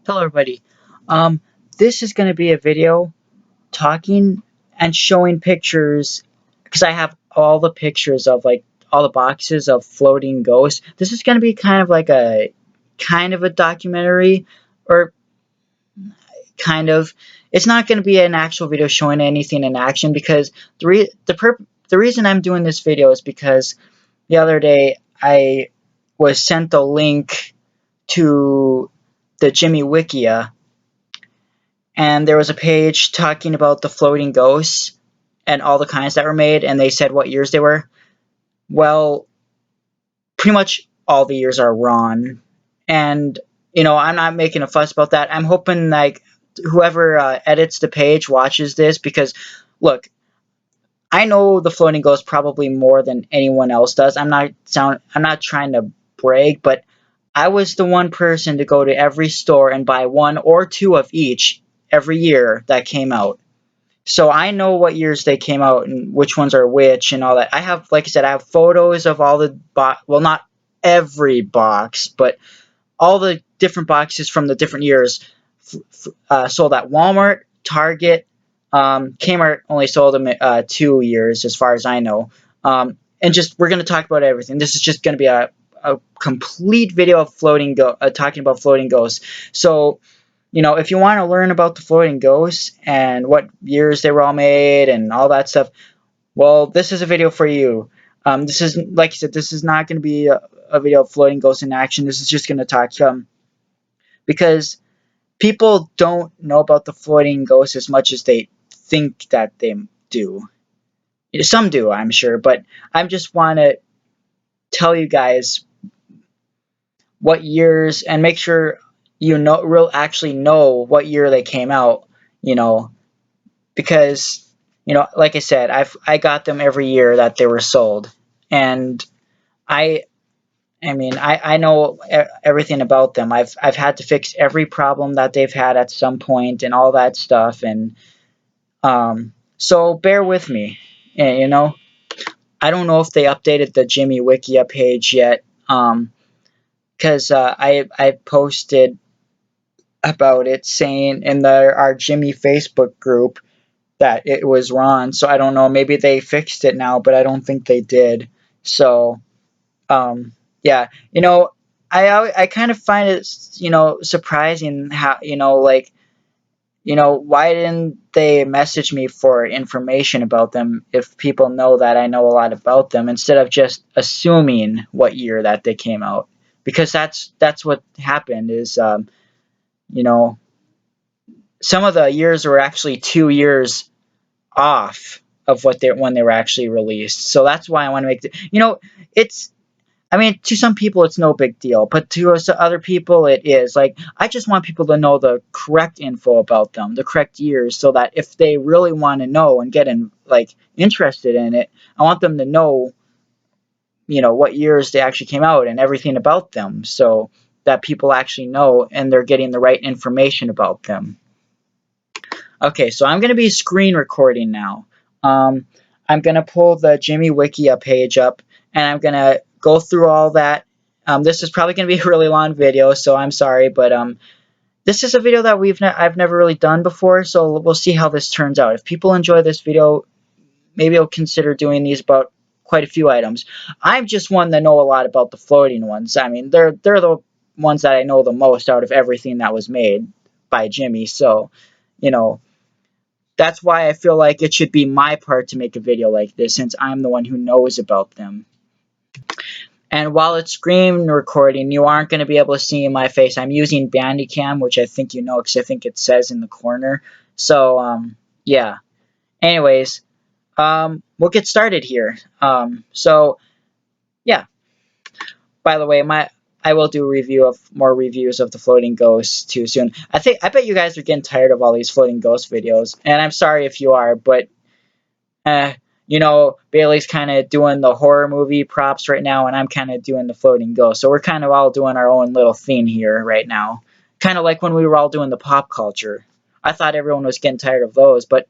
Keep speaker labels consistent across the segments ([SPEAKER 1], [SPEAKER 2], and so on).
[SPEAKER 1] Hello everybody. Um, this is going to be a video talking and showing pictures because I have all the pictures of like all the boxes of floating ghosts. This is going to be kind of a documentary or kind of it's not going to be an actual video showing anything in action because the reason I'm doing this video is because the other day I was sent a link to the Gemmy Wikia, and there was a page talking about the floating ghosts and all the kinds that were made, and they said what years they were. Well, pretty much all the years are wrong, and I'm not making a fuss about that. I'm hoping like whoever edits the page watches this because look, I know the floating ghost probably more than anyone else does. I'm not trying to brag, but I was the one person to go to every store and buy one or two of each every year that came out. So I know what years they came out and which ones are which and all that. I have, like I said, I have photos of all the well, not every box, but all the different boxes from the different years sold at Walmart, Target, Kmart only sold them 2 years as far as I know. And just we're going to talk about everything. This is just going to be a complete video of talking about floating ghosts. So if you want to learn about the floating ghosts and what years they were all made and all that stuff, well, this is a video for you. This is, like I said, this is not going to be a video of floating ghosts in action. This is just going to talk because people don't know about the floating ghosts as much as they think that they do. Some do, I'm sure, but I just want to tell you guys what years and make sure actually know what year they came out, you know, because like I said, I got them every year that they were sold, and I I know everything about them. I've had to fix every problem that they've had at some point and all that stuff, and so bear with me. I don't know if they updated the Gemmy Wikia page yet, because I posted about it saying in our Gemmy Facebook group that it was wrong. So I don't know. Maybe they fixed it now, but I don't think they did. So yeah, I kind of find it surprising how why didn't they message me for information about them if people know that I know a lot about them instead of just assuming what year that they came out, because that's what happened is you know some of the years were actually 2 years off of when they were actually released. So that's why I want to make it's to some people it's no big deal, but to other people it is. Like, I just want people to know the correct info about them, the correct years, so that if they really want to know and get interested in it, I want them to know, what years they actually came out and everything about them, so that people actually know and they're getting the right information about them. Okay, so I'm going to be screen recording now. I'm going to pull the Gemmy Wikia page up, and I'm going to go through all that. This is probably going to be a really long video, so I'm sorry, but this is a video that I've never really done before, so we'll see how this turns out. If people enjoy this video, maybe I'll consider doing these about quite a few items. I'm just one that know a lot about the floating ones. They're the ones that I know the most out of everything that was made by Gemmy, so that's why I feel like it should be my part to make a video like this, since I'm the one who knows about them. And while it's screen recording, you aren't going to be able to see my face. I'm using Bandicam, which I think you know because I think it says in the corner. So, yeah. Anyways, we'll get started here. So, yeah. By the way, I will do more reviews of the floating ghosts too soon. I bet you guys are getting tired of all these floating ghost videos, and I'm sorry if you are, but Bailey's kind of doing the horror movie props right now, and I'm kind of doing the floating ghost. So we're kind of all doing our own little thing here right now. Kind of like when we were all doing the pop culture. I thought everyone was getting tired of those, but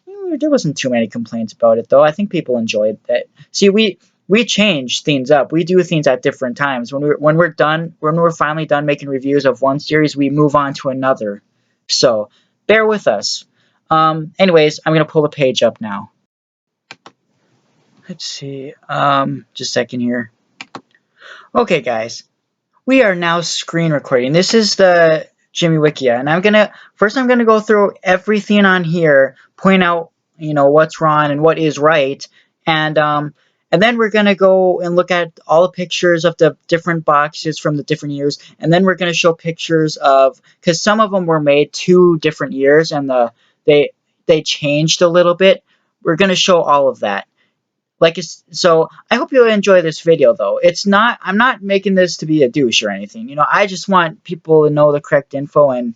[SPEAKER 1] there wasn't too many complaints about it, though. I think people enjoyed that. See, we we change things up. We do things at different times. When we're finally done making reviews of one series, we move on to another. So bear with us. Anyways, I'm gonna pull the page up now. Let's see. Just a second here. Okay, guys, we are now screen recording. This is the Gemmy Wikia, and I'm gonna go through everything on here, point out what's wrong and what is right, and then we're gonna go and look at all the pictures of the different boxes from the different years, and then we're gonna show pictures of, because some of them were made 2 different years and they changed a little bit. We're gonna show all of that. So I hope you'll enjoy this video, though. I'm not making this to be a douche or anything. I just want people to know the correct info, and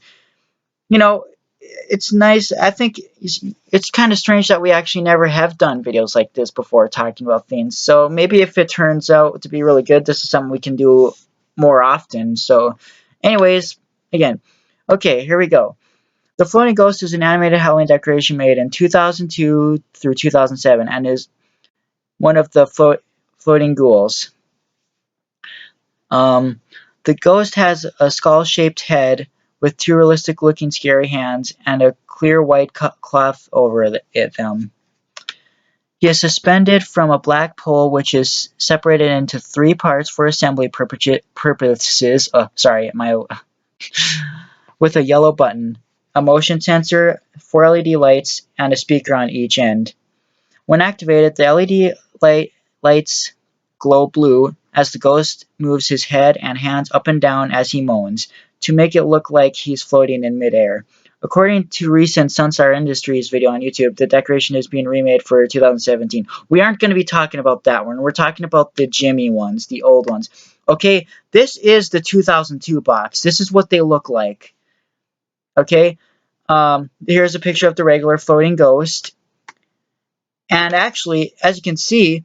[SPEAKER 1] it's nice. I think it's kind of strange that we actually never have done videos like this before, talking about things. So maybe if it turns out to be really good, this is something we can do more often. So anyways, again, okay, here we go. The Floating Ghost is an animated Halloween decoration made in 2002 through 2007 and is one of the floating ghouls. The ghost has a skull-shaped head with 2 realistic-looking scary hands and a clear white cloth over them. He is suspended from a black pole which is separated into 3 parts for assembly purposes. With a yellow button, a motion sensor, 4 LED lights, and a speaker on each end. When activated, the LED lights glow blue as the ghost moves his head and hands up and down as he moans, to make it look like he's floating in midair. According to recent Sunstar Industries video on YouTube, the decoration is being remade for 2017. We aren't going to be talking about that one. We're talking about the Gemmy ones, the old ones. Okay, this is the 2002 box. This is what they look like. Okay, here's a picture of the regular floating ghost. And actually, as you can see,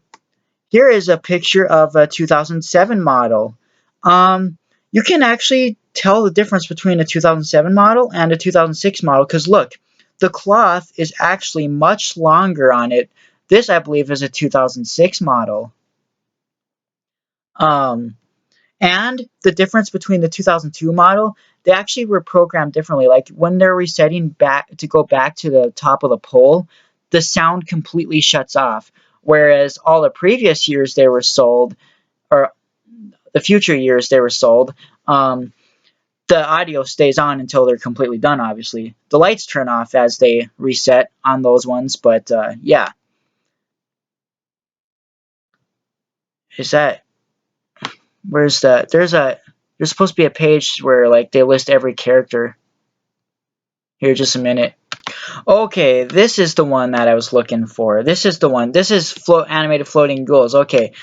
[SPEAKER 1] here is a picture of a 2007 model. You can actually tell the difference between a 2007 model and a 2006 model, because look, the cloth is actually much longer on it. This, I believe, is a 2006 model. And the difference between the 2002 model, they actually were programmed differently. Like when they're resetting back to go back to the top of the pole, the sound completely shuts off. Whereas all the previous years they were sold, or the future years they were sold, the audio stays on until they're completely done, obviously. The lights turn off as they reset on those ones, but yeah. Is that... Where's the... There's supposed to be a page where like they list every character. Here, just a minute. Okay, this is the one that I was looking for. This is the one. This is animated floating ghouls. Okay.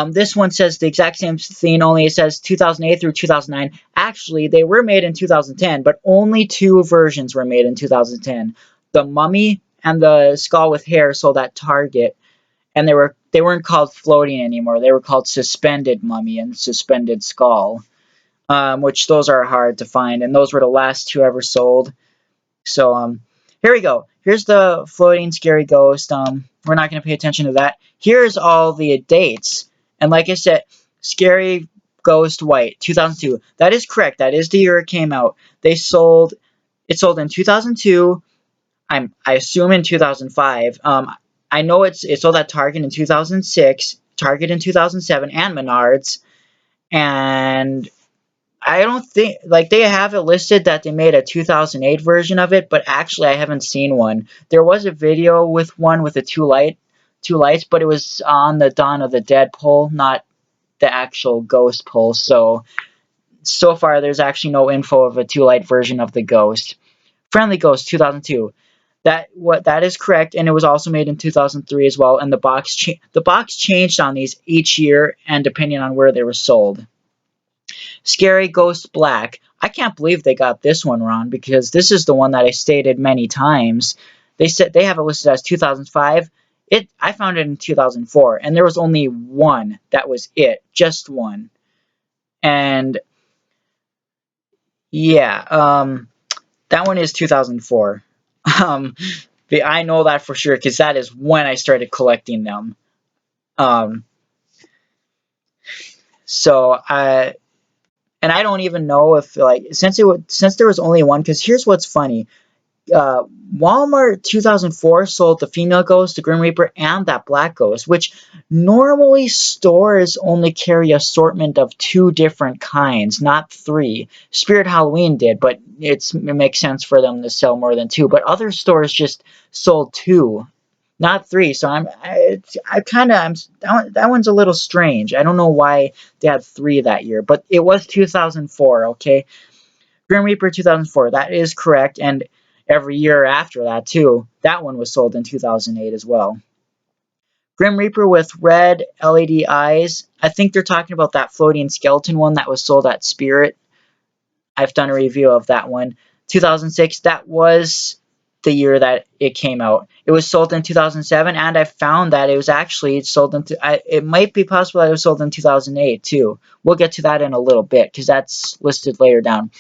[SPEAKER 1] This one says the exact same thing, only it says 2008 through 2009. Actually, they were made in 2010, but only 2 versions were made in 2010. The mummy and the skull with hair sold at Target, and they weren't called floating anymore. They were called suspended mummy and suspended skull, which those are hard to find, and those were the last 2 ever sold. So here we go. Here's the floating scary ghost. We're not going to pay attention to that. Here's all the dates. And like I said, Scary Ghost White, 2002. That is correct. That is the year it came out. It sold in 2002. I assume in 2005. I know it sold at Target in 2006, Target in 2007, and Menards. And I don't think, like, they have it listed that they made a 2008 version of it, but actually I haven't seen one. There was a video with one with the two lights, but it was on the Dawn of the Dead pole, not the actual ghost pole. So far there's actually no info of a 2-light version of the ghost. Friendly Ghost 2002. That is correct, and it was also made in 2003 as well. And the box changed on these each year, and depending on where they were sold. Scary Ghost Black. I can't believe they got this one wrong, because this is the one that I stated many times. They said they have it listed as 2005. I found it in 2004, and there was only one. That was it, just one. And yeah, that one is 2004. I know that for sure, because that is when I started collecting them. So and I don't even know if like since there was only one. Because here's what's funny. uh, Walmart 2004 sold the female ghost, the Grim Reaper, and that black ghost, which normally stores only carry assortment of 2 different kinds, not 3. Spirit Halloween did, but it makes sense for them to sell more than 2. But other stores just sold 2, not 3. So that one's a little strange. I don't know why they had 3 that year, but it was 2004. Okay. Grim Reaper 2004, that is correct, and every year after that too. That one was sold in 2008 as well. Grim Reaper with red LED eyes. I think they're talking about that floating skeleton one that was sold at Spirit. I've done a review of that one. 2006, that was the year that it came out. It was sold in 2007, and I found that it was actually sold in. It might be possible that it was sold in 2008 too. We'll get to that in a little bit because that's listed later down.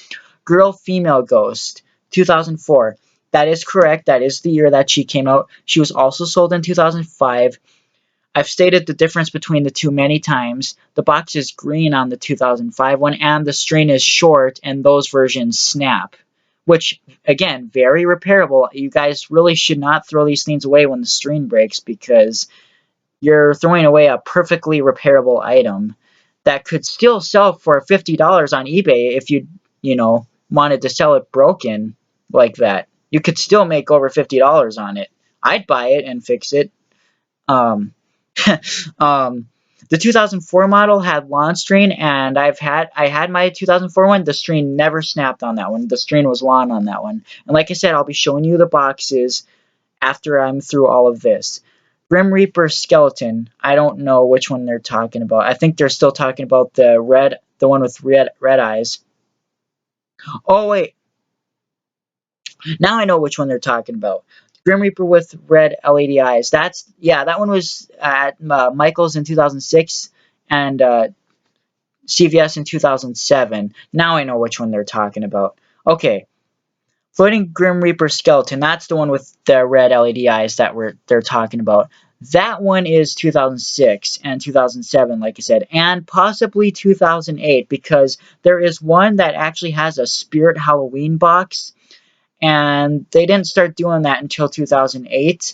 [SPEAKER 1] Girl Female Ghost 2004. That is correct. That is the year that she came out. She was also sold in 2005. I've stated the difference between the two many times. The box is green on the 2005 one, and the string is short, and those versions snap. Which, again, very repairable. You guys really should not throw these things away when the string breaks, because you're throwing away a perfectly repairable item that could still sell for $50 on eBay if you wanted to sell it broken like that. You could still make over $50 on it. I'd buy it and fix it. Um, the 2004 model had lawn string, and I had my 2004 one. The string never snapped on that one. The string was lawn on that one. And like I said, I'll be showing you the boxes after I'm through all of this. Grim Reaper skeleton. I don't know which one they're talking about. I think they're still talking about the one with red eyes. Oh wait, now I know which one they're talking about. Grim Reaper with red LED eyes. That one was at Michael's in 2006 and CVS in 2007. Now I know which one they're talking about. Okay, Floating Grim Reaper skeleton. That's the one with the red LED eyes that they're talking about. That one is 2006 and 2007, like I said, and possibly 2008, because there is one that actually has a Spirit Halloween box, and they didn't start doing that until 2008.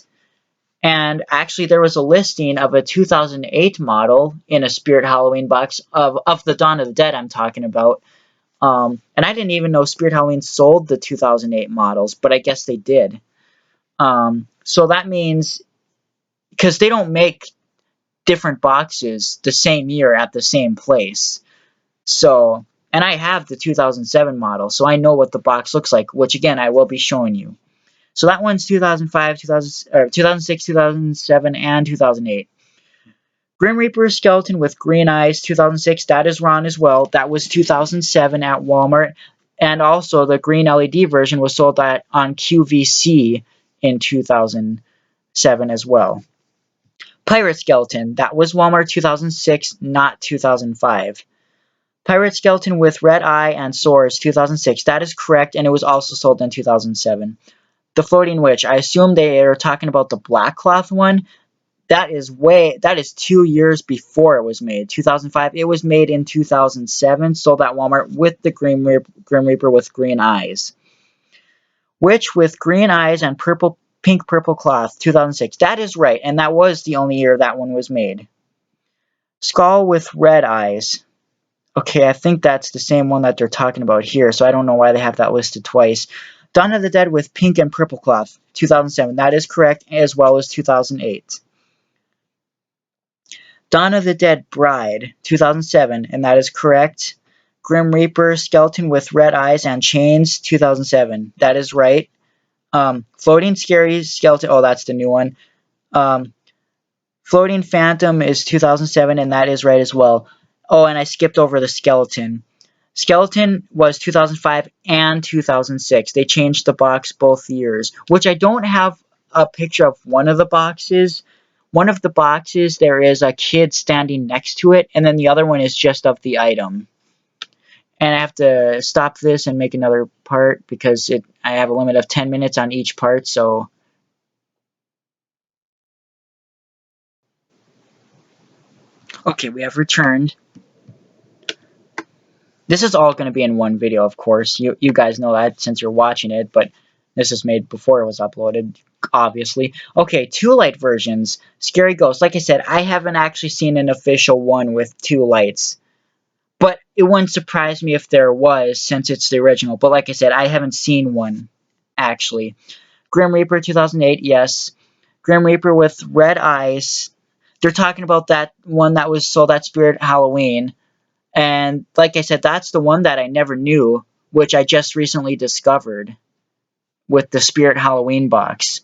[SPEAKER 1] And actually, there was a listing of a 2008 model in a Spirit Halloween box of the Dawn of the Dead I'm talking about. And I didn't even know Spirit Halloween sold the 2008 models, but I guess they did. So that means, because they don't make different boxes the same year at the same place. So, and I have the 2007 model, so I know what the box looks like, which again, I will be showing you. So that one's 2005, 2006, 2007, and 2008. Grim Reaper skeleton with green eyes, 2006. That is Ron as well. That was 2007 at Walmart. And also the green LED version was sold on QVC in 2007 as well. Pirate skeleton. That was Walmart 2006, not 2005. Pirate skeleton with red eye and swords, 2006. That is correct, and it was also sold in 2007. The floating witch. I assume they are talking about the black cloth one. That is 2 years before it was made. 2005. It was made in 2007. Sold at Walmart with the Grim Reaper with green eyes. Witch with green eyes and pink purple cloth. 2006. That is right, and that was the only year that one was made. Skull with red eyes. Okay, I think that's the same one that they're talking about here, so I don't know why they have that listed twice. Dawn of the Dead with pink and purple cloth. 2007. That is correct, as well as 2008. Dawn of the Dead Bride, 2007, and that is correct. Grim Reaper skeleton with red eyes and chains, 2007. That is right. Floating Scary skeleton. Oh, that's the new one. Floating Phantom is 2007, and that is right as well. Oh, and I skipped over the skeleton. Skeleton was 2005 and 2006. They changed the box both years, which I don't have a picture of one of the boxes. One of the boxes, there is a kid standing next to it, and then the other one is just of the item. And I have to stop this and make another part because I have a limit of 10 minutes on each part, so... Okay, we have returned. This is all going to be in one video, of course. You guys know that since you're watching it, but this is made before it was uploaded, obviously. Okay, 2 light versions. Scary Ghost. Like I said, I haven't actually seen an official one with 2 lights. But it wouldn't surprise me if there was, since it's the original. But like I said, I haven't seen one, actually. Grim Reaper 2008, yes. Grim Reaper with red eyes. They're talking about that one that was sold at Spirit Halloween. And like I said, that's the one that I never knew, which I just recently discovered with the Spirit Halloween box.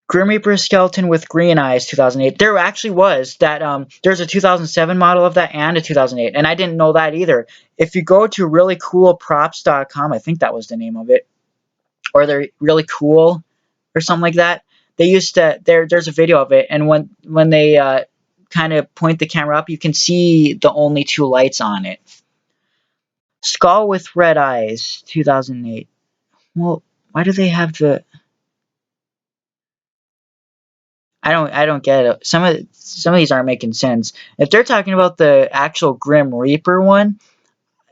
[SPEAKER 1] Grim Reaper skeleton with green eyes, 2008. There actually was that. There's a 2007 model of that and a 2008, and I didn't know that either. If you go to reallycoolprops.com, I think that was the name of it, or they're really cool, or something like that. They used to. There's a video of it, and when they kind of point the camera up, you can see the only 2 lights on it. Skull with red eyes, 2008. Well, why do they have the? I don't get it. Some of these aren't making sense. If they're talking about the actual Grim Reaper one,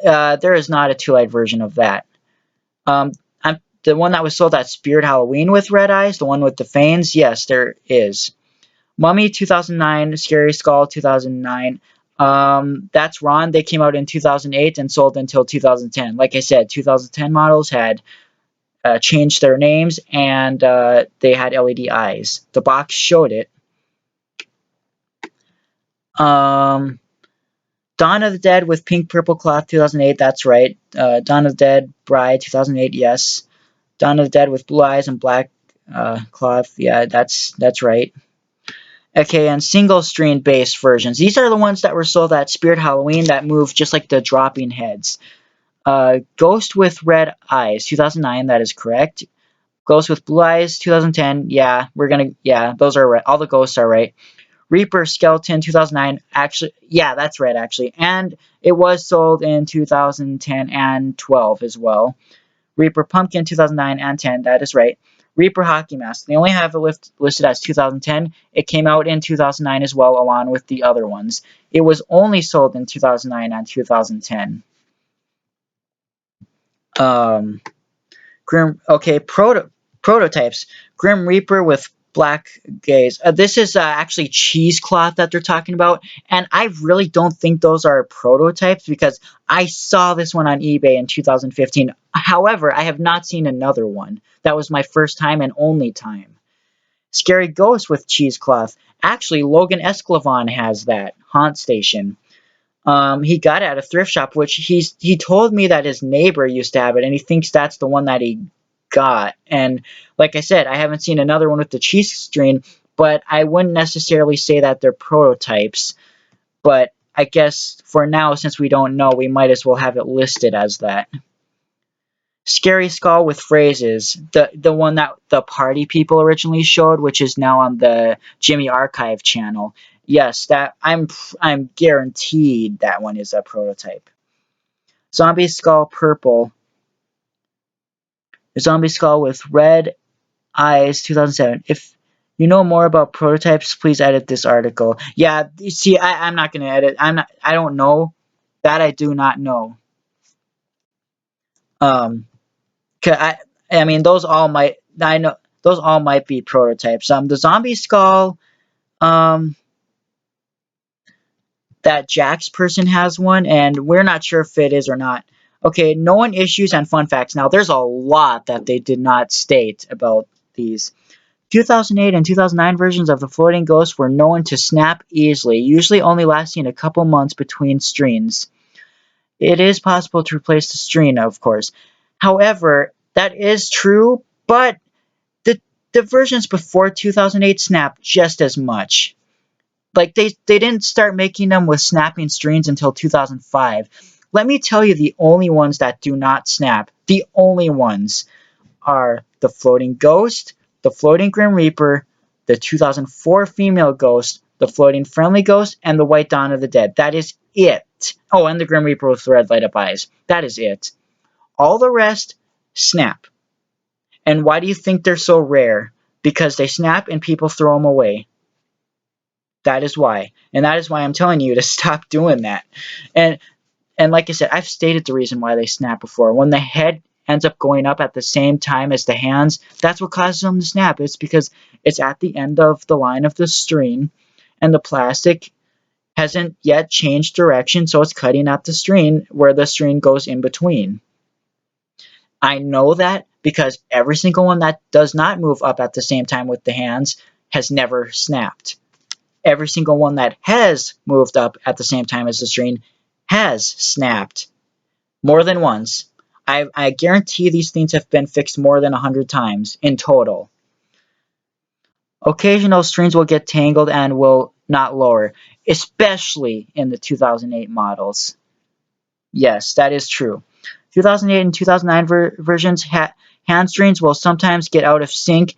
[SPEAKER 1] there is not a 2 light version of that. I'm the one that was sold at Spirit Halloween with red eyes, the one with the fangs. Yes, there is. Mummy 2009, Scary Skull 2009. That's Ron. They came out in 2008 and sold until 2010. Like I said, 2010 models had changed their names, and they had LED eyes. The box showed it. Dawn of the Dead with pink purple cloth, 2008. That's right. Dawn of the Dead Bride, 2008. Yes. Dawn of the Dead with blue eyes and black cloth. Yeah, that's right. Okay, and single screen based versions. These are the ones that were sold at Spirit Halloween that move just like the dropping heads. Ghost with red eyes, 2009. That is correct. Ghost with blue eyes, 2010. Yeah, those are right. All the ghosts are right. Reaper Skeleton 2009. Actually, yeah, that's right, actually. And it was sold in 2010 and 12 as well. Reaper Pumpkin 2009 and 10. That is right. Reaper Hockey Mask. They only have it listed as 2010. It came out in 2009 as well, along with the other ones. It was only sold in 2009 and 2010. Prototypes. Grim Reaper with black gaze. This is actually cheesecloth that they're talking about, and I really don't think those are prototypes because I saw this one on eBay in 2015. However, I have not seen another one. That was my first time and only time. Scary Ghost with cheesecloth. Actually, Logan Esclavon has that. Haunt Station. He got it at a thrift shop, which he told me that his neighbor used to have it, and he thinks that's the one that he got. And like I said, I haven't seen another one with the cheese string, but I wouldn't necessarily say that they're prototypes. But I guess for now, since we don't know, we might as well have it listed as that. Scary Skull with phrases, the one that the party people originally showed, which is now on the Jimmy Archive channel. Yes, that I'm guaranteed that one is a prototype. Zombie Skull purple. Zombie Skull with red eyes, 2007. If you know more about prototypes, please edit this article. Yeah, you see, I'm not gonna edit. I don't know. That I do not know. 'Cause I mean, those all might. I know those all might be prototypes. The zombie skull. Um, that Jax person has one, and we're not sure if it is or not. Okay, known issues and fun facts. Now, there's a lot that they did not state about these. 2008 and 2009 versions of the Floating Ghost were known to snap easily, usually only lasting a couple months between streams. It is possible to replace the stream, of course. However, that is true, but the versions before 2008 snapped just as much. Like, they didn't start making them with snapping streams until 2005. Let me tell you the only ones that do not snap. The only ones are the Floating Ghost, the Floating Grim Reaper, the 2004 Female Ghost, the Floating Friendly Ghost, and the White Dawn of the Dead. That is it. Oh, and the Grim Reaper with red light up eyes. That is it. All the rest, snap. And why do you think they're so rare? Because they snap and people throw them away. That is why. And that is why I'm telling you to stop doing that. And and like I said, I've stated the reason why they snap before. When the head ends up going up at the same time as the hands, that's what causes them to snap. It's because it's at the end of the line of the string, and the plastic hasn't yet changed direction, so it's cutting at the string where the string goes in between. I know that because every single one that does not move up at the same time with the hands has never snapped. Every single one that has moved up at the same time as the string has snapped more than once. I guarantee these things have been fixed more than 100 times in total. Occasional strings will get tangled and will not lower, especially in the 2008 models. Yes, that is true. 2008 and 2009 versions, hand strings will sometimes get out of sync,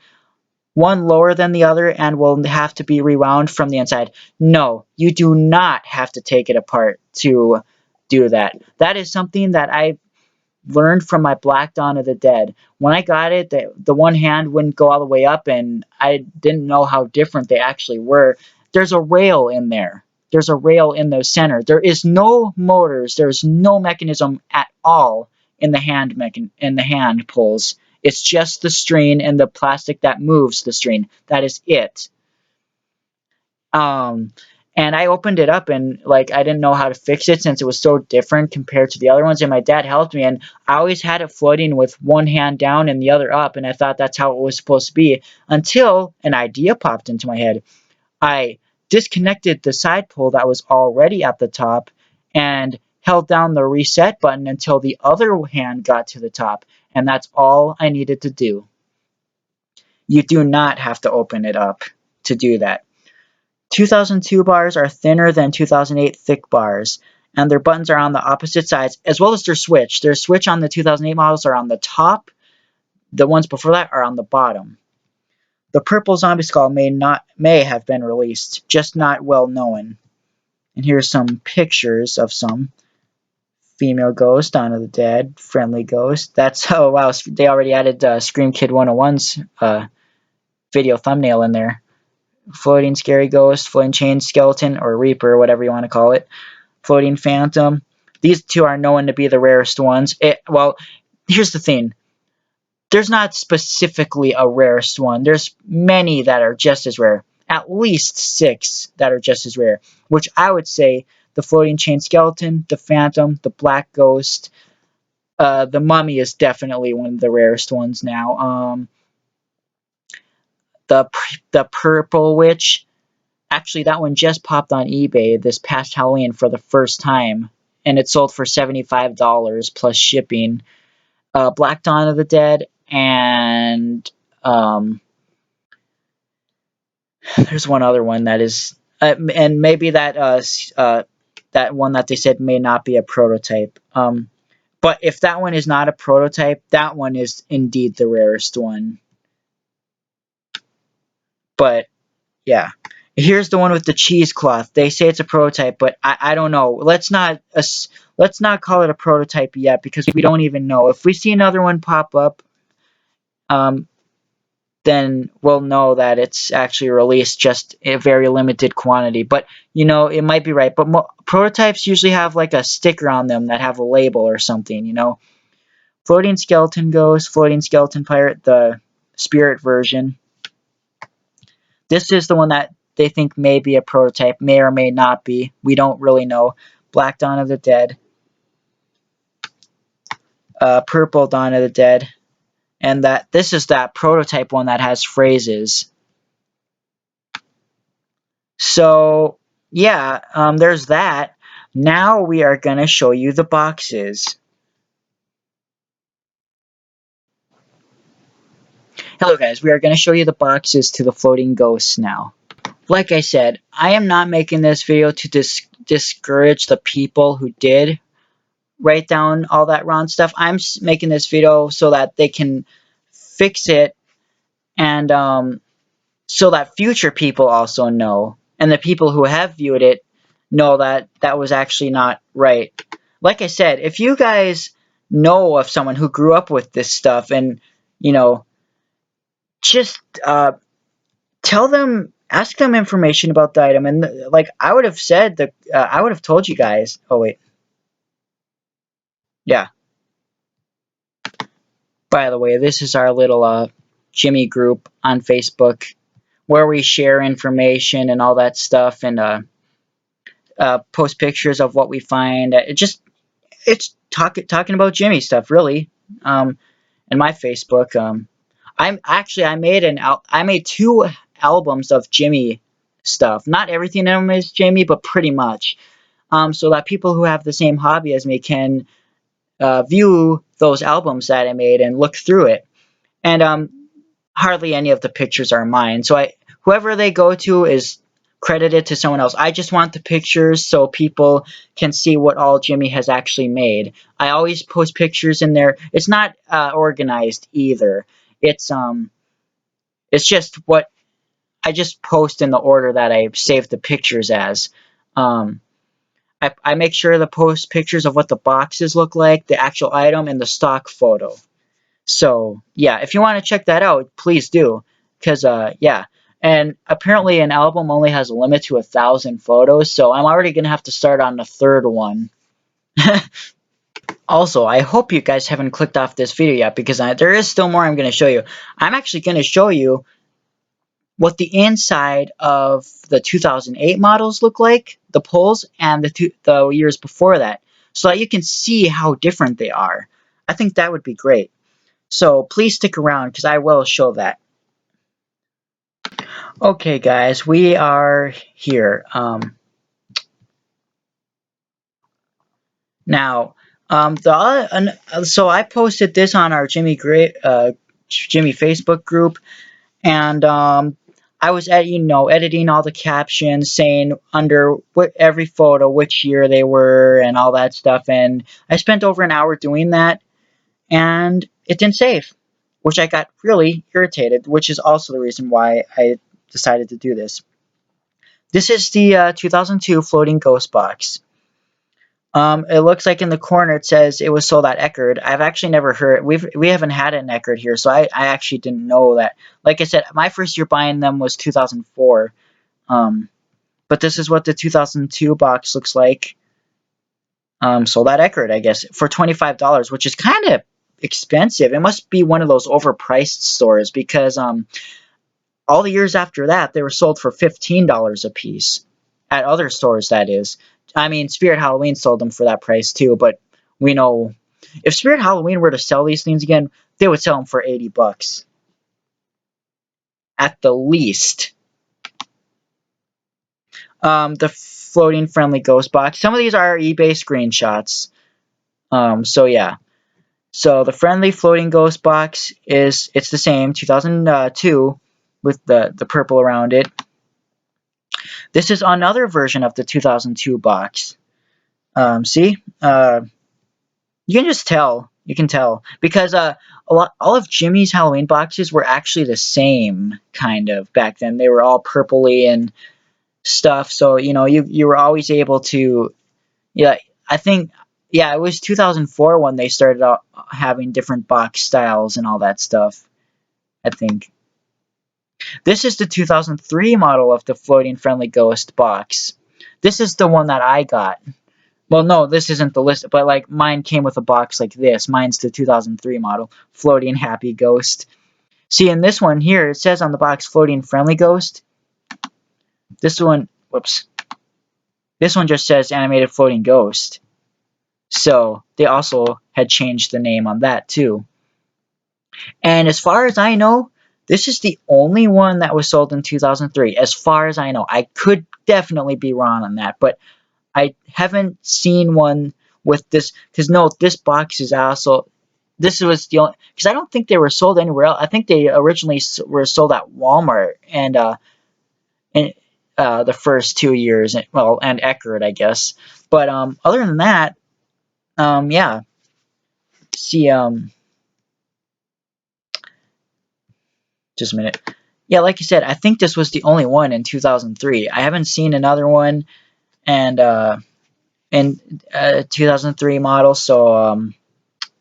[SPEAKER 1] one lower than the other, and will have to be rewound from the inside. No, you do not have to take it apart to do that. That is something that I learned from my Black Dawn of the Dead. When I got it, the one hand wouldn't go all the way up, and I didn't know how different they actually were. There's a rail in there. There's a rail in the center. There is no motors. There's no mechanism at all in the hand pulls. It's just the string and the plastic that moves the string. That is it. Um, and I opened it up, and like I didn't know how to fix it since it was so different compared to the other ones, and my dad helped me, and I always had it floating with one hand down and the other up, and I thought that's how it was supposed to be until an idea popped into my head. I disconnected the side pull that was already at the top and held down the reset button until the other hand got to the top, and that's all I needed to do. You do not have to open it up to do that. 2002 bars are thinner than 2008 thick bars, and their buttons are on the opposite sides, as well as their switch. Their switch on the 2008 models are on the top. The ones before that are on the bottom. The purple zombie skull may have been released, just not well known. And here's some pictures of some. Female ghost, Dawn of the Dead, friendly ghost. That's, oh wow, they already added Scream Kid 101's video thumbnail in there. Floating scary ghost, floating chain skeleton, or reaper, whatever you want to call it. Floating phantom. These two are known to be the rarest ones. Well, here's the thing. There's not specifically a rarest one. There's many that are just as rare. At least 6 that are just as rare. Which I would say the floating chain skeleton, the phantom, the black ghost, the mummy is definitely one of the rarest ones now. The purple witch. Actually, that one just popped on eBay this past Halloween for the first time, and it sold for $75 plus shipping. Black Dawn of the Dead, and there's one other one that is, and maybe that that one that they said may not be a prototype. But if that one is not a prototype, that one is indeed the rarest one. But yeah. Here's the one with the cheesecloth. They say it's a prototype, but I don't know. Let's not call it a prototype yet because we don't even know. If we see another one pop up, then we'll know that it's actually released just a very limited quantity. But you know, it might be right. But prototypes usually have like a sticker on them that have a label or something. You know, floating skeleton ghost, floating skeleton pirate, the spirit version. This is the one that they think may be a prototype, may or may not be. We don't really know. Black Dawn of the Dead. Purple Dawn of the Dead. And this is that prototype one that has phrases. So, yeah, there's that. Now we are going to show you the boxes. Hello guys, we are going to show you the boxes to the floating ghosts now. Like I said, I am not making this video to discourage the people who did write down all that wrong stuff. I'm making this video so that they can fix it, and so that future people also know, and the people who have viewed it know that that was actually not right. Like I said, if you guys know of someone who grew up with this stuff, and you know, just tell them, ask them information about the item, and like I would have said, I would have told you guys. Oh wait. Yeah. By the way, this is our little Jimmy group on Facebook where we share information and all that stuff, and post pictures of what we find. It's talking about Jimmy stuff, really. In my Facebook, I made 2 albums of Jimmy stuff. Not everything in them is Jimmy, but pretty much. So that people who have the same hobby as me can view those albums that I made and look through it. And hardly any of the pictures are mine. So whoever they go to is credited to someone else. I just want the pictures so people can see what all Jimmy has actually made. I always post pictures in there. It's not organized either. It's just what I just post in the order that I saved the pictures as. Um, I make sure to post pictures of what the boxes look like, the actual item, and the stock photo. So, yeah, if you want to check that out, please do. Because, yeah. And apparently an album only has a limit to 1,000 photos, so I'm already going to have to start on the 3rd one. Also, I hope you guys haven't clicked off this video yet, because there is still more I'm going to show you. I'm actually going to show you what the inside of the 2008 models look like, the poles, and the years before that, so that you can see how different they are. I think that would be great. So please stick around because I will show that. Okay, guys, we are here. Now, so I posted this on our Jimmy Facebook group, and I was editing all the captions, saying under every photo which year they were and all that stuff, and I spent over an hour doing that, and it didn't save, which I got really irritated, which is also the reason why I decided to do this. This is the 2002 Floating Ghost box. It looks like in the corner it says it was sold at Eckerd. I've actually never heard. We haven't had it in Eckerd here, so I actually didn't know that. Like I said, my first year buying them was 2004. But this is what the 2002 box looks like. Sold at Eckerd, I guess, for $25, which is kind of expensive. It must be one of those overpriced stores because all the years after that they were sold for $15 a piece at other stores. That is, I mean, Spirit Halloween sold them for that price too. But we know if Spirit Halloween were to sell these things again, they would sell them for $80 at the least. The floating friendly ghost box. Some of these are eBay screenshots. So yeah. So the friendly floating ghost box it's the same 2002 with the purple around it. This is another version of the 2002 box. See, you can just tell. You can tell because all of Jimmy's Halloween boxes were actually the same kind of back then. They were all purpley and stuff. So you were always able to. Yeah, I think it was 2004 when they started out having different box styles and all that stuff. I think. This is the 2003 model of the floating friendly ghost box. This is the one that I got. Well, no, this isn't the list, but like mine came with a box like this. Mine's the 2003 model, floating happy ghost. See, in this one here, it says on the box floating friendly ghost. This one, whoops. This one just says animated floating ghost. So they also had changed the name on that too. And as far as I know, this is the only one that was sold in 2003. As far as I know, I could definitely be wrong on that, but I haven't seen one with this. Because no, this box is also. This was the only. Because I don't think they were sold anywhere else. I think they originally were sold at Walmart and in the first 2 years. Well, and Eckerd, I guess. But other than that, yeah. See, just a minute. Yeah, like you said, I think this was the only one in 2003. I haven't seen another one, and in 2003 model, so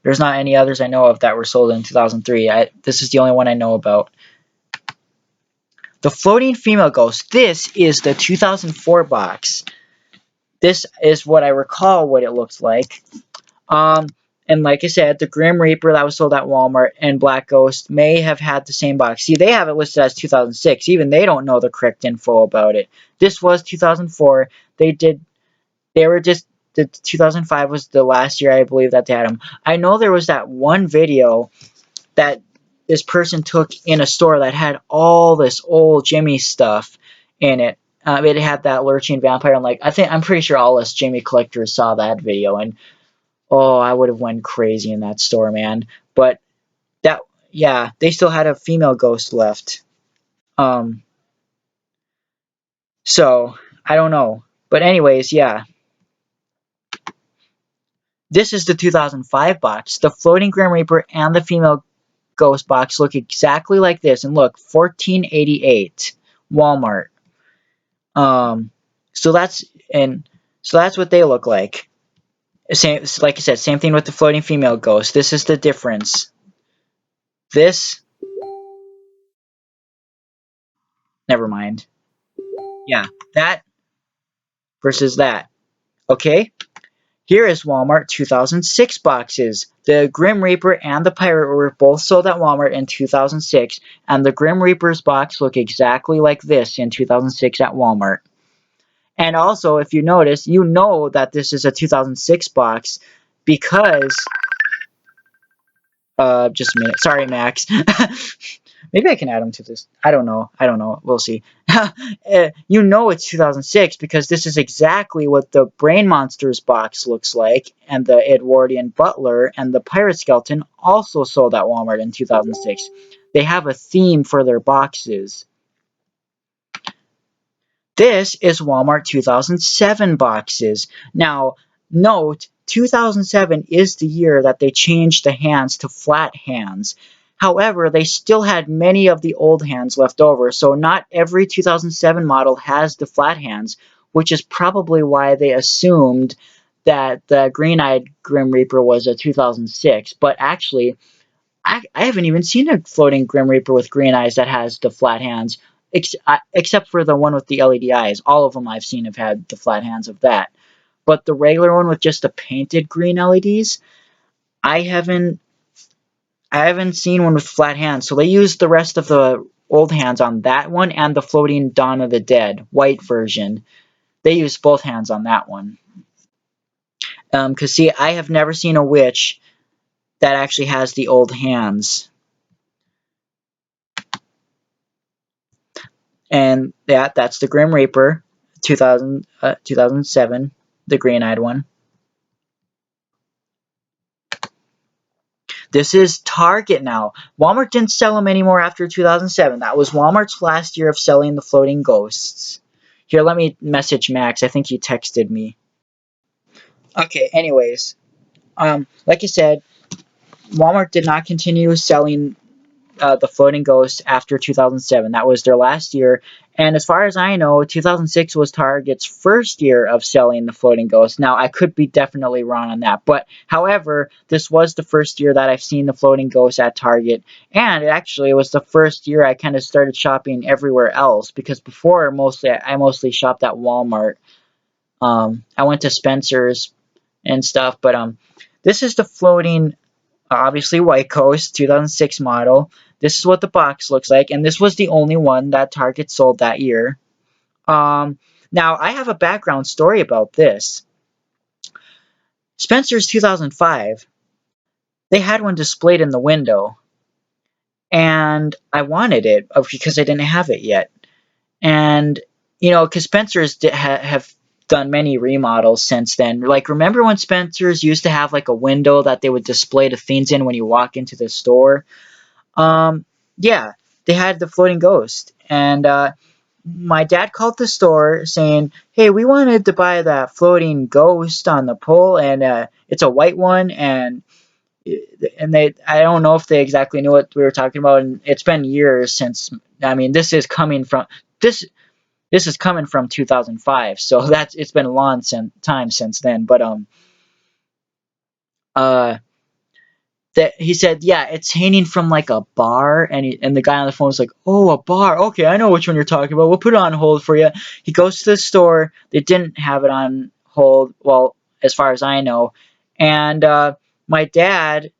[SPEAKER 1] there's not any others I know of that were sold in 2003. This is the only one I know about. The floating female ghost. This is the 2004 box. This is what I recall what it looks like. And like I said, the Grim Reaper that was sold at Walmart and Black Ghost may have had the same box. See, they have it listed as 2006. Even they don't know the correct info about it. This was 2004. They were just, the 2005 was the last year I believe that they had them. I know there was that one video that this person took in a store that had all this old Jimmy stuff in it. It had that lurching vampire. And like, I'm pretty sure all us Jimmy collectors saw that video, and oh, I would have went crazy in that store, man. But that, yeah, they still had a female ghost left. Um, so I don't know. But anyways, yeah, this is the 2005 box. The floating Grim Reaper and the female ghost box look exactly like this. And look, 1488 Walmart. Um, so that's and so that's what they look like. Same, like I said, same thing with the floating female ghost. This is the difference. This, never mind. Yeah, that versus that. Okay, here is Walmart 2006 boxes. The Grim Reaper and the Pirate were both sold at Walmart in 2006, and the Grim Reaper's box looked exactly like this in 2006 at Walmart. And also, if you notice, you know that this is a 2006 box because, just a minute. Sorry, Max. Maybe I can add them to this. I don't know. I don't know. We'll see. You know it's 2006 because this is exactly what the Brain Monsters box looks like, and the Edwardian Butler and the Pirate Skeleton also sold at Walmart in 2006. They have a theme for their boxes. This is Walmart 2007 boxes. Now, note, 2007 is the year that they changed the hands to flat hands. However, they still had many of the old hands left over, so not every 2007 model has the flat hands, which is probably why they assumed that the green-eyed Grim Reaper was a 2006. But actually, I haven't even seen a floating Grim Reaper with green eyes that has the flat hands, except for the one with the LED eyes. All of them I've seen have had the flat hands of that. But the regular one with just the painted green LEDs, I haven't seen one with flat hands. So they used the rest of the old hands on that one and the floating Dawn of the Dead white version. They used both hands on that one. Because see, I have never seen a witch that actually has the old hands. And that's the Grim Reaper, 2007, the green-eyed one. This is Target now. Walmart didn't sell them anymore after 2007. That was Walmart's last year of selling the floating ghosts. Here, let me message Max. I think he texted me. Okay, anyways. Like I said, Walmart did not continue selling the Floating Ghost after 2007. That was their last year. And as far as I know, 2006 was Target's first year of selling the Floating Ghost. Now, I could be definitely wrong on that. But, however, this was the first year that I've seen the Floating Ghost at Target. And it actually was the first year I kind of started shopping everywhere else. Because before, I mostly shopped at Walmart. I went to Spencer's and stuff. But this is the Floating, obviously White Ghost, 2006 model. This is what the box looks like, and this was the only one that Target sold that year. Now, I have a background story about this. Spencer's 2005, they had one displayed in the window, and I wanted it because I didn't have it yet. And, you know, because Spencer's have done many remodels since then. Like, remember when Spencer's used to have, like, a window that they would display the things in when you walk into the store? Yeah, they had the Floating Ghost, and my dad called the store saying, "Hey, we wanted to buy that Floating Ghost on the pole, and it's a white one." And I don't know if they exactly knew what we were talking about, and it's been years since. I mean, this this is coming from 2005, so it's been a long time since then. But uh. That he said, yeah, it's hanging from like a bar, and the guy on the phone was like, oh, a bar, okay, I know which one you're talking about, we'll put it on hold for you. He goes to the store, they didn't have it on hold, well, as far as I know, and My dad,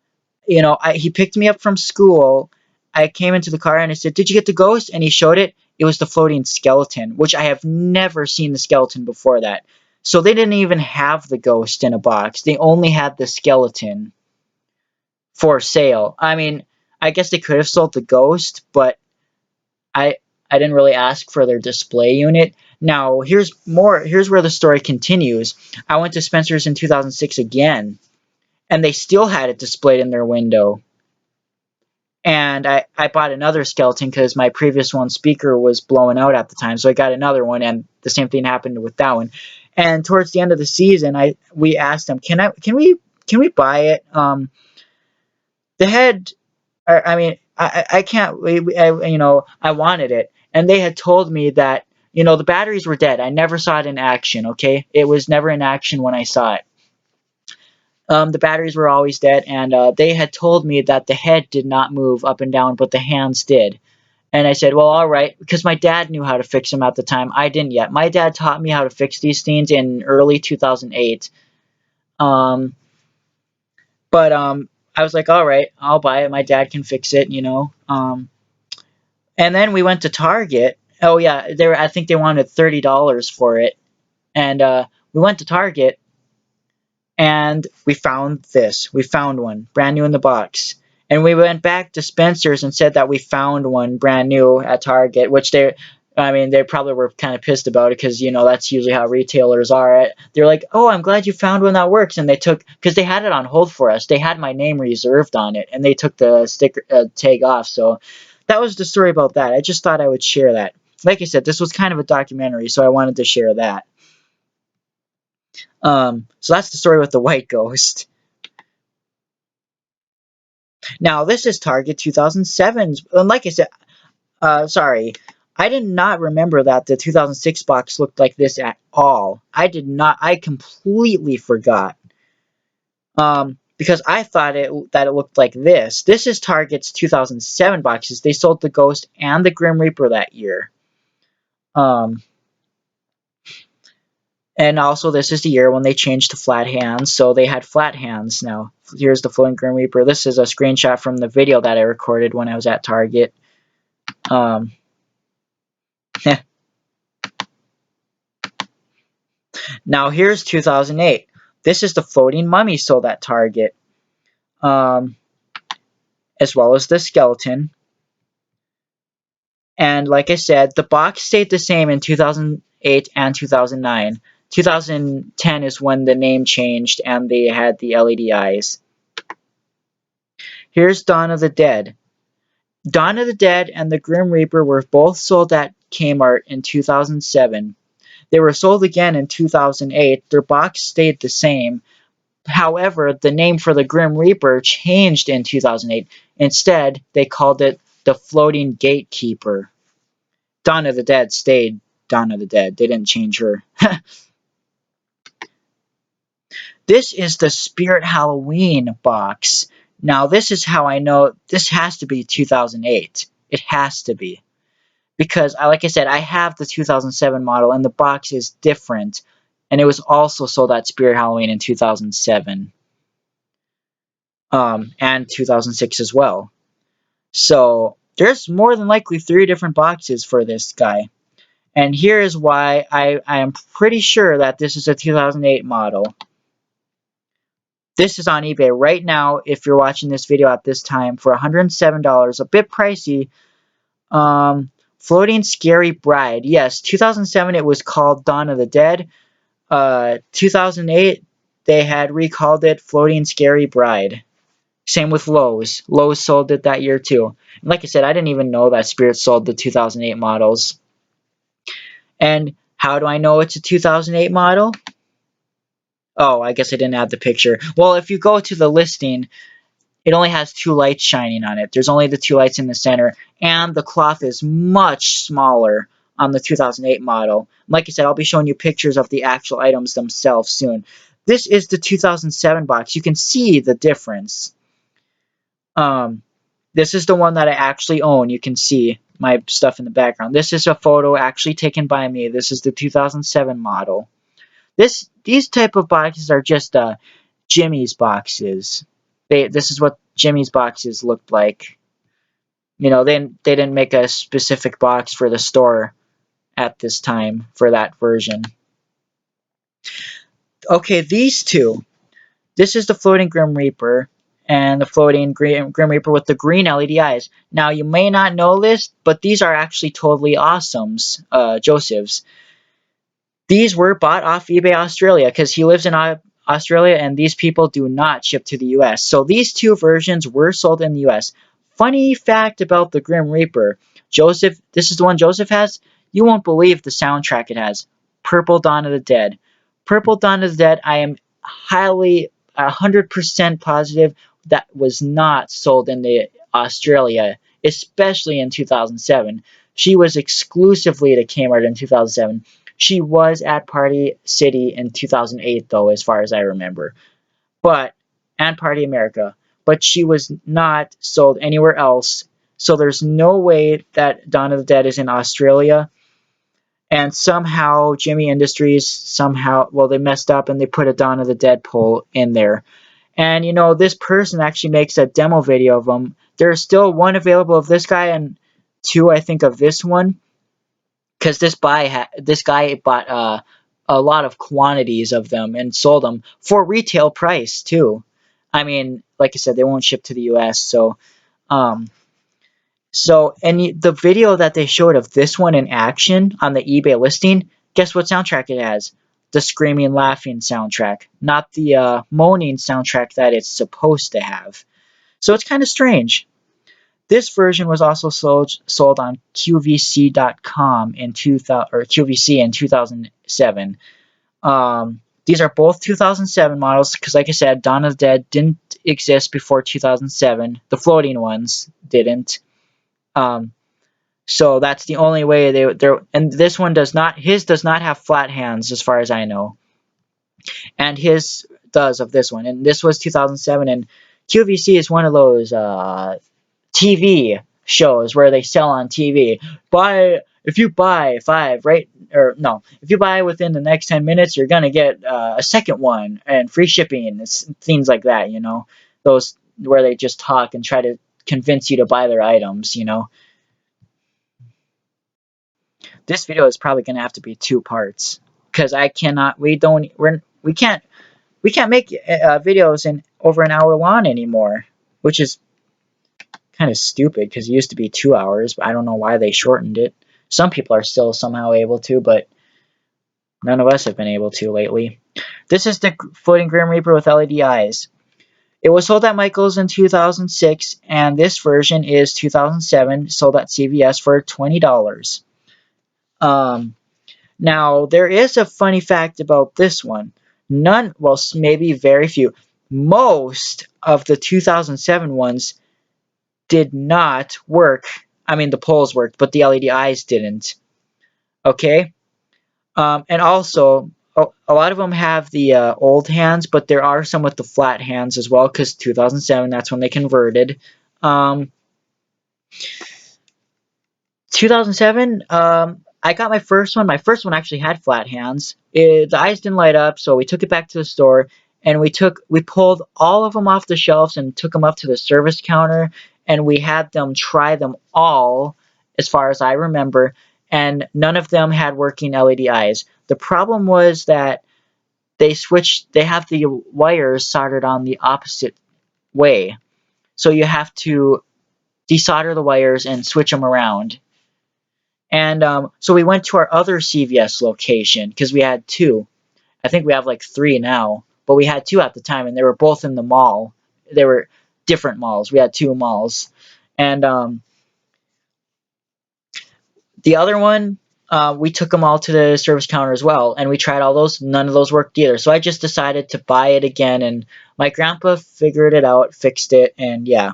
[SPEAKER 1] he picked me up from school. I came into the car and I said, "Did you get the ghost?" And he showed it. It was the floating skeleton, which I have never seen the skeleton before that. So they didn't even have the ghost in a box. They only had the skeleton for sale. I mean, I guess they could have sold the ghost, but I I didn't really ask for their display unit. Now, here's more. Here's where the story continues. I went to Spencer's in 2006 again, and they still had it displayed in their window. And I bought another skeleton because my previous one speaker was blowing out at the time, so I got another one, and the same thing happened with that one. And towards the end of the season, we asked them, can we buy it? The head, I mean, I can't. I wanted it, and they had told me that the batteries were dead. I never saw it in action. Okay, it was never in action when I saw it. The batteries were always dead, and they had told me that the head did not move up and down, but the hands did. And I said, well, all right, because my dad knew how to fix them at the time. I didn't yet. My dad taught me how to fix these things in early 2008. Um, but I was like, all right, I'll buy it. My dad can fix it. And then we went to Target. Oh yeah, I think they wanted $30 for it. And we went to Target and we found this. We found one brand new in the box. And we went back to Spencer's and said that we found one brand new at Target, which they probably were kind of pissed about it because that's usually how retailers are. They're like, "Oh, I'm glad you found one that works," and they took because they had it on hold for us. They had my name reserved on it, and they took the sticker tag off. So that was the story about that. I just thought I would share that. Like I said, this was kind of a documentary, so I wanted to share that. So that's the story with the white ghost. Now this is Target 2007's, and like I said, sorry, I did not remember that the 2006 box looked like this at all. I did not. I completely forgot. Because I thought that it looked like this. This is Target's 2007 boxes. They sold the Ghost and the Grim Reaper that year. Um, and also this is the year when they changed to flat hands, so they had flat hands now. Here's the floating Grim Reaper. This is a screenshot from the video that I recorded when I was at Target. Now here's 2008. This is the floating mummy sold at Target, as well as the skeleton. And like I said, the box stayed the same in 2008 and 2009. 2010 is when the name changed and they had the LED eyes. Here's Dawn of the Dead. Dawn of the Dead and the Grim Reaper were both sold at Kmart in 2007. They were sold again in 2008. Their box stayed the same. However, the name for the Grim Reaper changed in 2008. Instead, they called it the Floating Gatekeeper. Dawn of the Dead stayed Dawn of the Dead. They didn't change her. This is the Spirit Halloween box. Now, this is how I know this has to be 2008. It has to be. Because, like I said, I have the 2007 model, and the box is different. And it was also sold at Spirit Halloween in 2007. And 2006 as well. So, there's more than likely 3 different boxes for this guy. And here is why I am pretty sure that this is a 2008 model. This is on eBay right now if you're watching this video at this time for $107. A bit pricey. Floating Scary Bride. Yes, 2007 it was called Dawn of the Dead. 2008 they had recalled it Floating Scary Bride. Same with Lowe's. Lowe's sold it that year too. And like I said, I didn't even know that Spirit sold the 2008 models. And how do I know it's a 2008 model? Oh, I guess I didn't add the picture. Well, if you go to the listing, it only has 2 lights shining on it. There's only the 2 lights in the center, and the cloth is much smaller on the 2008 model. Like I said, I'll be showing you pictures of the actual items themselves soon. This is the 2007 box. You can see the difference. This is the one that I actually own. You can see my stuff in the background. This is a photo actually taken by me. This is the 2007 model. These type of boxes are just Jimmy's boxes. This is what Jimmy's boxes looked like. You know, they didn't make a specific box for the store at this time for that version. Okay, these two. This is the floating Grim Reaper and the floating Grim Reaper with the green LED eyes. Now, you may not know this, but these are actually totally awesomes, Joseph's. These were bought off eBay Australia because he lives in Australia and these people do not ship to the US. So these two versions were sold in the US. Funny fact about the Grim Reaper. Joseph, this is the one Joseph has. You won't believe the soundtrack it has. Purple Dawn of the Dead. Purple Dawn of the Dead, I am highly 100% positive that was not sold in the Australia, especially in 2007. She was exclusively to Kmart in 2007. She was at Party City in 2008, though, as far as I remember. And Party America. But she was not sold anywhere else. So there's no way that Dawn of the Dead is in Australia. And somehow Jimmy Industries, well, they messed up and they put a Dawn of the Dead poll in there. And, you know, this person actually makes a demo video of them. There's still one available of this guy and two, I think, of this one. Because this guy bought a lot of quantities of them and sold them for retail price too. I mean, like I said, they won't ship to the U.S. And the video that they showed of this one in action on the eBay listing, guess what soundtrack it has? The screaming, laughing soundtrack, not the moaning soundtrack that it's supposed to have. So it's kind of strange. This version was also sold on QVC.com in QVC in 2007. These are both 2007 models because, like I said, Dawn of the Dead didn't exist before 2007. The floating ones didn't. So that's the only way they're. And this one does not. His does not have flat hands, as far as I know. And his does of this one. And this was 2007. And QVC is one of those TV shows where they sell on TV. If you buy if you buy within the next 10 minutes, you're gonna get a second one and free shipping. It's things like that, you know, those where they just talk and try to convince you to buy their items, you know. This video is probably gonna have to be 2 parts because we can't make videos in over an hour long anymore, which is kind of stupid because it used to be 2 hours, but I don't know why they shortened it. Some people are still somehow able to, but none of us have been able to lately. This is the Floating Grim Reaper with LED eyes. It was sold at Michael's in 2006, and this version is 2007, sold at CVS for $20. Now, there is a funny fact about this one. Maybe very few. Most of the 2007 ones did not work. I mean, the poles worked, but the LED eyes didn't. Okay? And also, a lot of them have the old hands, but there are some with the flat hands as well, because 2007, that's when they converted. 2007, I got my first one. My first one actually had flat hands. The eyes didn't light up, so we took it back to the store, and we pulled all of them off the shelves and took them up to the service counter, and we had them try them all, as far as I remember, and none of them had working LED eyes. The problem was that they have the wires soldered on the opposite way, so you have to desolder the wires and switch them around. And so we went to our other CVS location because we had 2. I think we have like 3 now, but we had 2 at the time, and they were both in the mall. They were different malls. We had 2 malls. And the other one, we took them all to the service counter as well, and we tried all those. None of those worked either. So I just decided to buy it again, and my grandpa figured it out, fixed it, and yeah.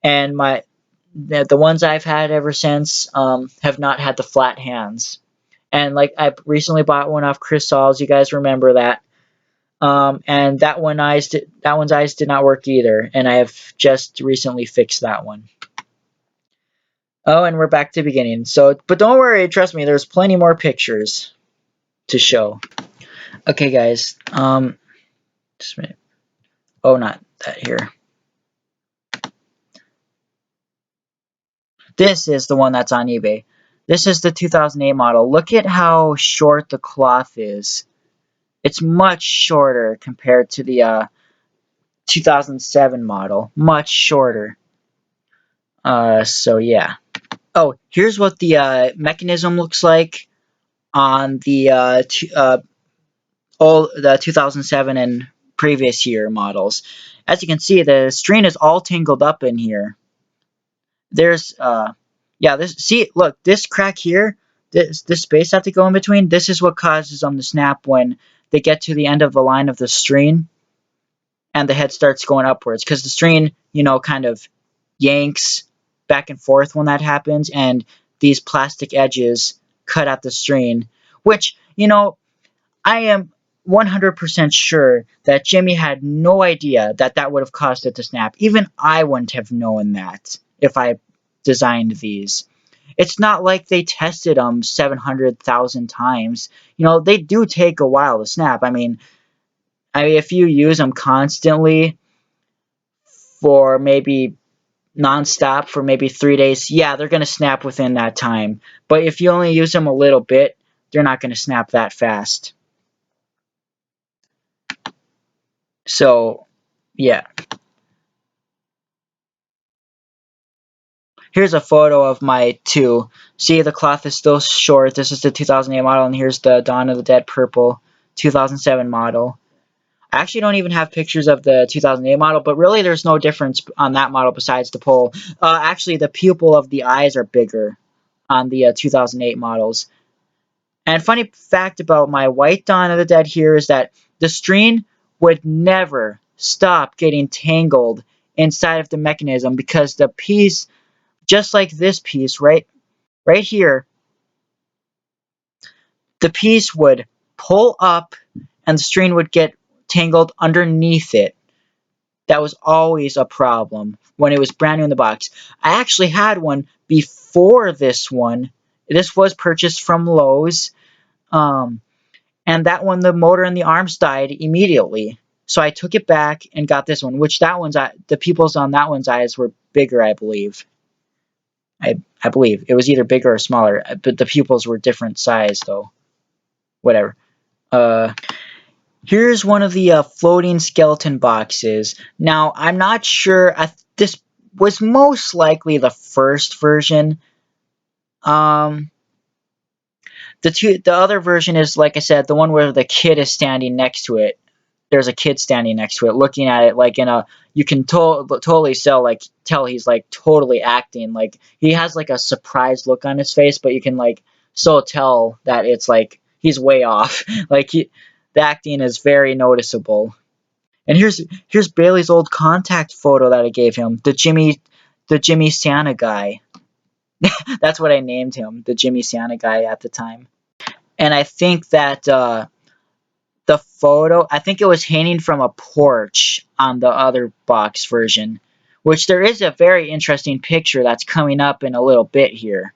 [SPEAKER 1] And the ones I've had ever since have not had the flat hands. And like I recently bought one off Chris Saul's, you guys remember that. And that one's eyes did not work either, and I have just recently fixed that one. Oh, and we're back to the beginning. But don't worry, trust me, there's plenty more pictures to show. Okay, guys. Just a minute. Oh, not that here. This is the one that's on eBay. This is the 2008 model. Look at how short the cloth is. It's much shorter compared to the 2007 model. Much shorter. So yeah. Oh, here's what the mechanism looks like on the the 2007 and previous year models. As you can see, the string is all tangled up in here. There's yeah, look, this crack here, this space I have to go in between, this is what causes them to snap when they get to the end of the line of the string and the head starts going upwards, because the string, you know, kind of yanks back and forth when that happens, and these plastic edges cut at the string, which, you know, I am 100% sure that Jimmy had no idea that that would have caused it to snap. Even I wouldn't have known that if I designed these. It's not like they tested them 700,000 times. You know, they do take a while to snap. I mean, if you use them constantly for maybe nonstop for maybe 3 days, yeah, they're going to snap within that time. But if you only use them a little bit, they're not going to snap that fast. So, yeah. Here's a photo of my two. See, the cloth is still short. This is the 2008 model, and here's the Dawn of the Dead purple 2007 model. I actually don't even have pictures of the 2008 model, but really there's no difference on that model besides the pole. Actually, the pupil of the eyes are bigger on the 2008 models. And funny fact about my white Dawn of the Dead here is that the string would never stop getting tangled inside of the mechanism, because the piece, just like this piece right here, the piece would pull up and the string would get tangled underneath it. That was always a problem when it was brand new in the box. I actually had one before this one. This was purchased from Lowe's. And that one, the motor and the arms died immediately. So I took it back and got this one, which the pupils on that one's eyes were bigger, I believe. I believe. It was either bigger or smaller, but the pupils were different size, though. Whatever. Here's one of the floating skeleton boxes. Now, I'm not sure. This was most likely the first version. The other version is, like I said, the one where the kid is standing next to it. There's a kid standing next to it, looking at it like in a. You can totally tell he's like totally acting. Like he has like a surprised look on his face, but you can like so tell that it's like he's way off. The acting is very noticeable. And here's Bailey's old contact photo that I gave him. The Jimmy Santa guy. That's what I named him, the Jimmy Santa guy at the time. And I think that the photo, I think it was hanging from a porch on the other box version, which there is a very interesting picture that's coming up in a little bit here.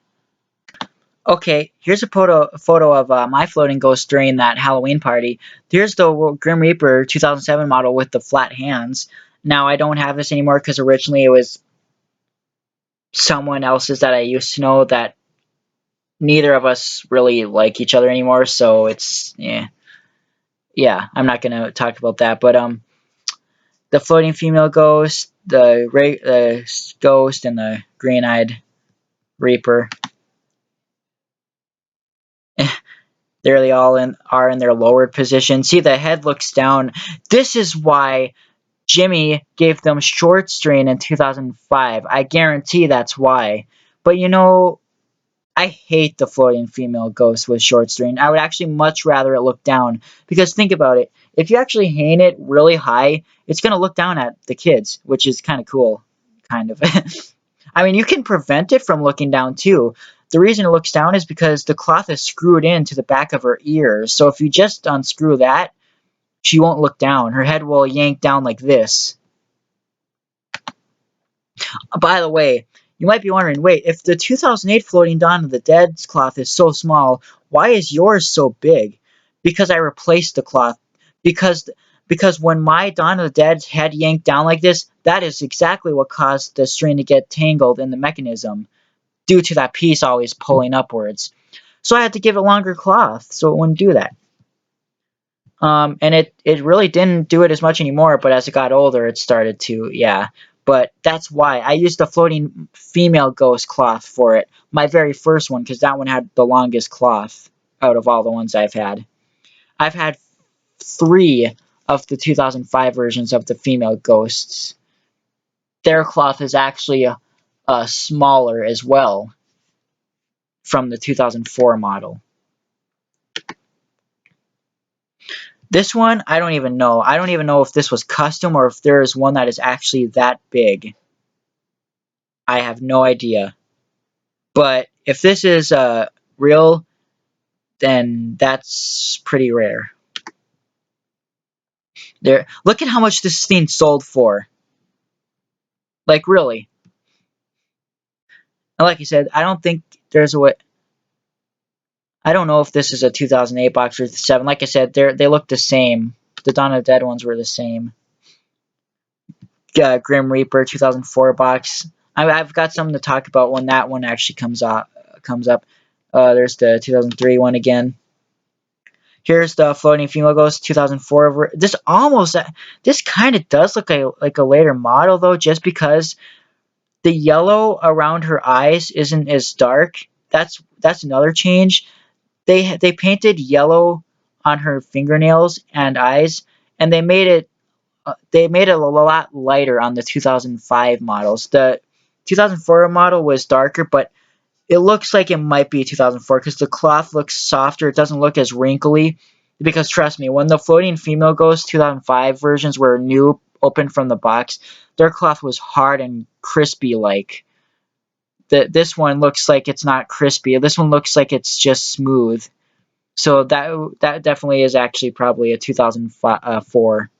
[SPEAKER 1] Okay, here's a photo of my floating ghost during that Halloween party. Here's the Grim Reaper 2007 model with the flat hands. Now, I don't have this anymore because originally it was someone else's that I used to know that neither of us really like each other anymore, so it's, yeah, I'm not going to talk about that. But the floating female ghost, the ghost, and the green-eyed Reaper. There they all are in their lowered position. See, the head looks down. This is why Jimmy gave them short string in 2005. I guarantee that's why. But you know, I hate the floating female ghost with short string. I would actually much rather it look down. Because think about it. If you actually hang it really high, it's going to look down at the kids, which is kind of cool. Kind of. I mean, you can prevent it from looking down too. The reason it looks down is because the cloth is screwed into the back of her ears. So if you just unscrew that, she won't look down. Her head will yank down like this. By the way, you might be wondering, wait, if the 2008 Floating Dawn of the Dead's cloth is so small, why is yours so big? Because I replaced the cloth. Because because when my Dawn of the Dead had yanked down like this, that is exactly what caused the string to get tangled in the mechanism, due to that piece always pulling upwards. So I had to give it longer cloth so it wouldn't do that. And it really didn't do it as much anymore, but as it got older, it started to, yeah. But that's why I used the floating female ghost cloth for it, my very first one, because that one had the longest cloth out of all the ones I've had. I've had 3 of the 2005 versions of the female ghosts. Their cloth is actually smaller as well from the 2004 model. This one, I don't even know. I don't even know if this was custom or if there is one that is actually that big. I have no idea. But if this is real, then that's pretty rare. There, look at how much this thing sold for. Like, really. And like I said, I don't think there's a way. I don't know if this is a 2008 box or 7. Like I said, they look the same. The Dawn of the Dead ones were the same. Grim Reaper 2004 box. I've got something to talk about when that one actually comes up. There's the 2003 one again. Here's the Floating Female Ghost 2004. This kind of does look like a later model though, just because the yellow around her eyes isn't as dark. That's another change. They painted yellow on her fingernails and eyes, and they made it a lot lighter on the 2005 models. The 2004 model was darker, but it looks like it might be 2004 because the cloth looks softer. It doesn't look as wrinkly. Because trust me, when the Floating Female Ghost 2005 versions were new, open from the box, their cloth was hard and crispy like. This one looks like it's not crispy. This one looks like it's just smooth. So that definitely is actually probably a 2004.